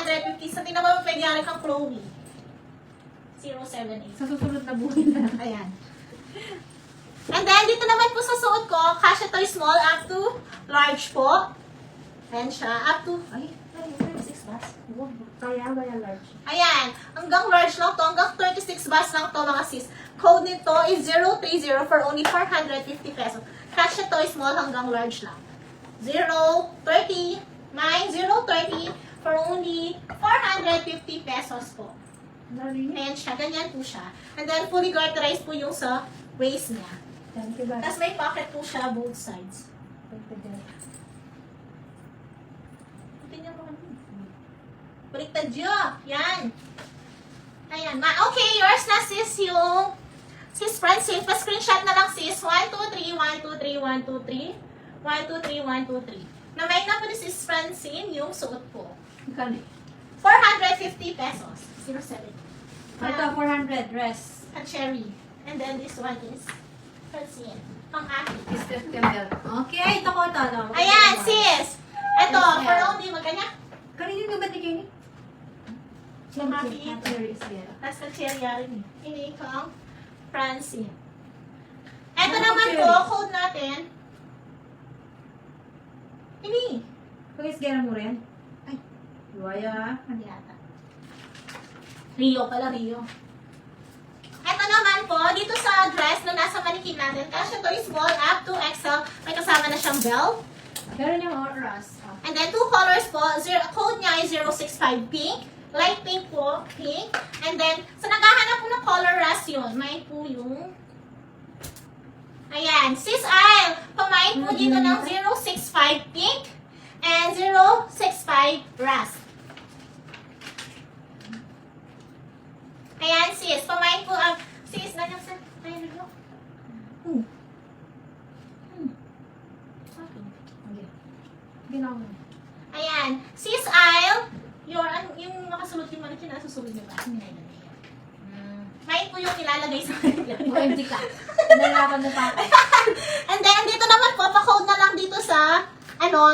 450. Sa tingnan mo, pwede yan kang Chloe. 078. Sa susunod na buhay na. Ayan. And then, dito naman po sa suot ko, kasha to small up to large po. Ayan siya. Up to, ay, 36 bas. Kaya ba yung large? Ayan. Hanggang large lang to. Hanggang 36 bas lang to, mga sis. Code nito is 030 for only 450 pesos. Kasha to small hanggang large lang. 030, 030 for only 450 pesos po. Ayan siya. Ganyan po siya. And then, fully garterized po yung sa waist niya. Thank you, ba? Tapos may pocket po siya both sides. Tingnan mo kami. Baliktad yun. Yan. Ayan. Okay, yours na sis yung sis Francine. Pa-screenshot na lang sis. 1, 2, 3, 1, 2, 3, 1, 2, 3. 1, 2, 3, 1, 2, 3. Na-make na po ni sis Francine yung suot po. Kali. 450 pesos. 07. Ito, 400 dress. A cherry. And then this one is Francine. Pang-akin. Steph Campbell. Okay, ito ko ito. Ayan, sis. Ito, for only, magkanya? Kanina nga ba ni Kenny? Happy Cherry is there. Tapos ka-cherry rin. Ini kang Francine. Ito Ano naman cherry? po, code natin. Ini. Kung isgera mo rin? Ay. Luwaya. Ano yata? Rio pala, Rio. Ito naman po, dito sa dress na nasa manikin natin, kasi ito is small up to XL. May kasama na siyang belt. Meron yung oras. And then, two colors po. Code niya is 065 pink. Light pink po, pink. And then, sa naghahanap po ng color rush yun, may po yung... Ayan, sis Isle. Pamain po dito ng 065 pink and 065 rust. Ayan, sis. Pamain po ang... sis, nandiyan sa... Ayan, nyo. Okay. Ginawa mo. Ayan. Sis Isle, yung nakasulot yung manikin, nasusulot niyo ba? Hindi na yan. May po yung ilalagay sa kanila. OMG ka. Nalalaban na pa ako. And then, dito naman po, pa-code na lang dito sa,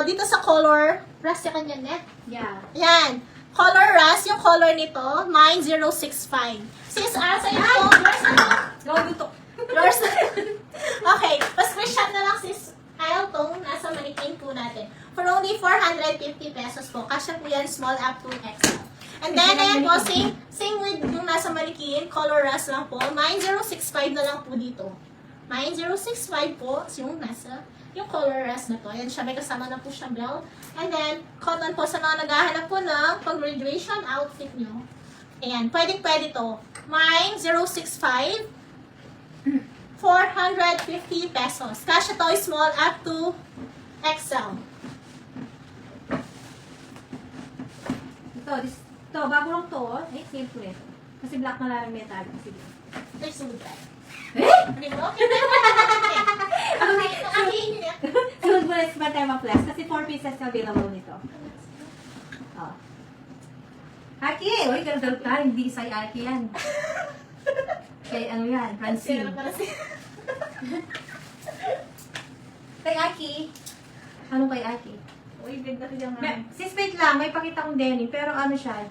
dito sa color, rust yung kanya net. Yeah. Ayan. Color rust, yung color nito, mine 065. Sis Isle, sa'yo po, yours na to. Gawin dito. Yours na Okay, pa-screenshot na lang sis Isle tong nasa manikin po natin. For only 450 pesos po. Kasya po yan, small up to XL. And then, ayan po, same with yung nasa manikin, color rust lang po. Mine 065 na lang po dito. Mine 065 po, yung color rust na to. Ayan siya, may kasama na po siyang belt. And then, cotton po sa mga naghahanap po ng pag-graduation outfit nyo. Ayan, pwede to. Mine 065, 450 pesos. Kasya to, small up to XL. Ito, bago lang to. Eh, save ko ito. Kasi black na lang may tag. Sige. There's no bag. Eh? Ano mo? Okay. Sunod mo na is Matema Plus. Kasi 4 pieces na available nito. Oh. Aki! Uy, ganda ka. Hindi sa Aki yan. Kay ano yan? Francine. Kay Aki. Ano kay Aki? Uy, ganda ko yung Sis, wait lang. May pakita kong denim. Pero ano siya?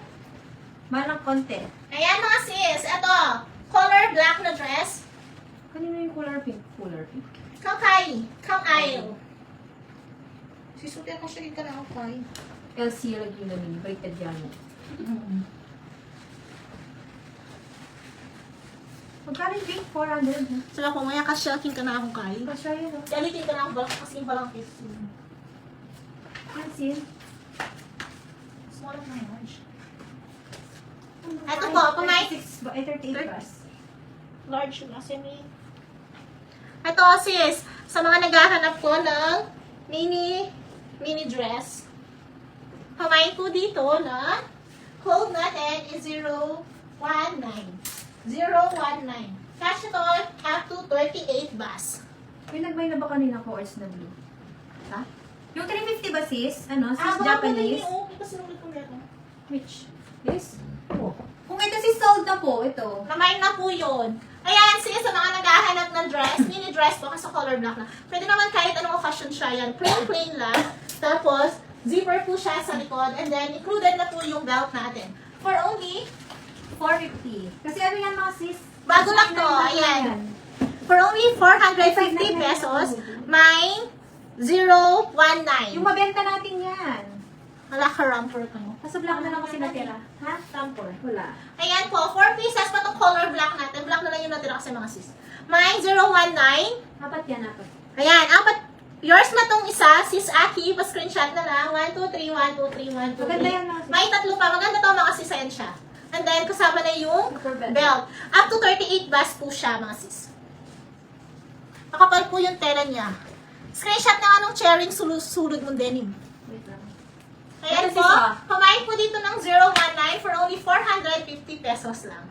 Malang konti. Ayan mga sis, eto. Color black na dress. Kanino yung color pink? Color pink. Kang Kai. Kang Aisle. Sisutin ko siya ka na ako Kai. LC lagi na mini. Baliktad yan mo. Magkano yung pink? 400. Saka kung maya ka-shelking ka na akong Kai. Kasya yun. Galitin ka na ako kasi yung balang kiss. Francine. Small of my large. Eto po, pamay. 38 bars. Large yung kasi may... Ito sis, sa mga naghahanap ko ng mini dress, pamain po dito na code natin is 019. 019. Cash ito up to 38 bus. May nagbay na ba kanina ko orange na blue? Ha? Yung 350 ba sis? Ano? Sis baka Japanese? pala yung kasi nulit ko meron. Which? This? Oh. Kung ito sis sold na po, ito. Pamain na po yun. Ayan, sis, sa mga naghahanap ng dress, mini dress po kasi color black na. Pwede naman kahit anong occasion siya yan. Plain lang. Tapos, Zipper po siya sa likod. And then, included na po yung belt natin. For only, 450. Kasi ano yan mga sis? bago lang to, ayan. For only 450 pesos, may 019. Yung mabenta natin yan. Wala ka rumper ka mo. Nasa black na lang kasi natira. Ha? Rumper. Wala. Ayan po, 4 pieces pa itong color black natin. Black na lang yung natira kasi mga sis. May 019. Apat yan, apat. Ayan, apat. Yours na tong isa, sis Aki. Pa-screenshot na lang. 1, 2, 3, 1, 2, 3, 1, 2, 3. Maganda yan mga sis. May tatlo pa. Maganda to mga sis. Ayan siya. And then, kasama na yung Super belt. belt. Up to 38 bus po siya, mga sis. Makapal po yung tela niya. Screenshot na anong sharing sulod mong denim. Wait lang. Ayan Ito, po, sis, ah. kumain po dito ng 019 for only 450 pesos lang.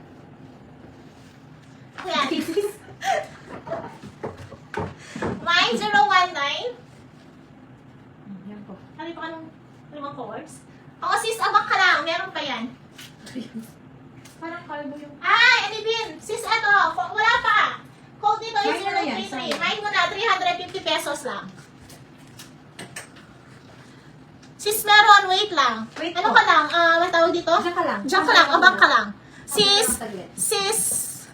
Ayan. Kumain 019. Yan po. Ano pa kanong limang colors? Oo sis, abang ka lang. Meron pa yan. Parang kalbo yung... Ay, Anibin! Sis, eto. Wala pa. Code dito is Mine na yan, 033. sayang. Mine mo na, 350 pesos lang. Sis, meron. Wait lang. Wait Ano po. ka lang? Ang tawag dito? Diyan ka lang. Diyan ka lang. Abang ka lang. Okay, Sis, saglit.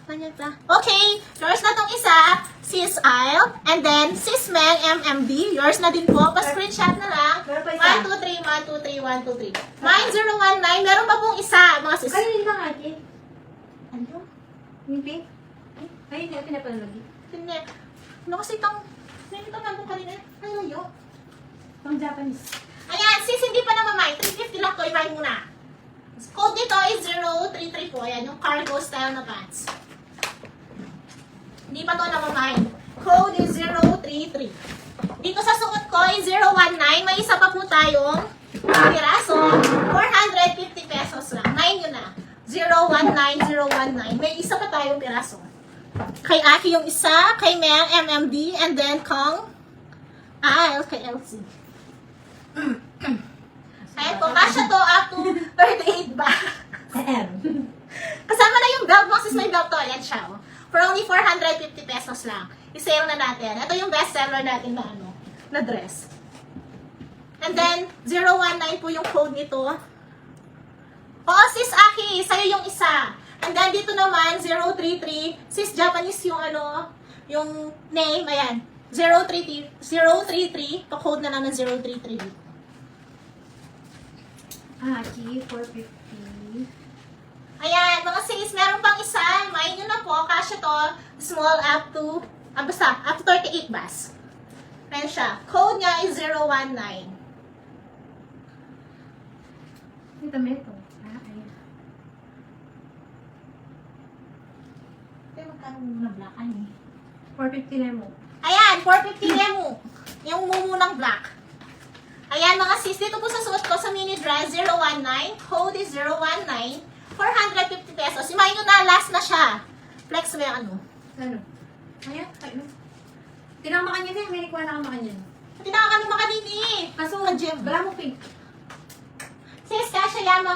Ganyan pa. Okay, yours na tong isa, sis Isle, and then sis Mel MMD, yours na din po. Pa-screenshot na lang. Meron pa isa. 1, 2, 3, 1, 2, 3, 1, 2, 3. Mine 019, meron pa pong isa, mga sis. Kayo hindi ba nga, Ate? Ano? Yung pink? Ay, hindi. Pinapalalagi. Hindi. Ano kasi itong, nakikita nga po kanina. Ay, layo. Pang Japanese. Ayan, sis, hindi pa naman mine. 350 lang to, i-mine muna. Code dito is 033 po. Ayan, yung cargo style na pants. Hindi pa to namamahal. Code is 033. Dito sa suot ko is 019. May isa pa po tayong piraso. 450 pesos lang. Mine yun na. 019. May isa pa tayong piraso. Kay Aki yung isa, kay Mel, MMD, and then Kong, kay LC. Ayan po, kasya to up to 38 ba? Kasama na yung belt mo, sis may belt to. Ayan siya, oh. For only 450 pesos lang. I-sale na natin. Ito yung best seller natin na na dress. And then, 019 po yung code nito. Oo, sis Aki, sa'yo yung isa. And then, dito naman, 033. Sis Japanese yung yung name, ayan. 033. Pa-code na lang ng 033. Aki, 450. Ayan, mga sis, meron pang isa. Mine nyo na po. Kasya to. Small up to, basta, up to 38 bas. Ayan siya. Code niya is 019. Ito, meto. Ayan. Ito yung magkano muna black. Ano eh? 450 na mo. Ayan, 450 Nemu. Yung mumunang black. Ayan, mga sis, dito po sa suot ko sa mini dress, 019. Code is 019. 450 pesos. Imayin nyo na, last na siya. Flex mo yung ano. Ano? Ayan, kayo. Tinamakan niya na, may nikuha na kamakan niya. Tinaka kami makanini. Kaso, Ka-gym. wala mo pink. Sis, kasya yan mga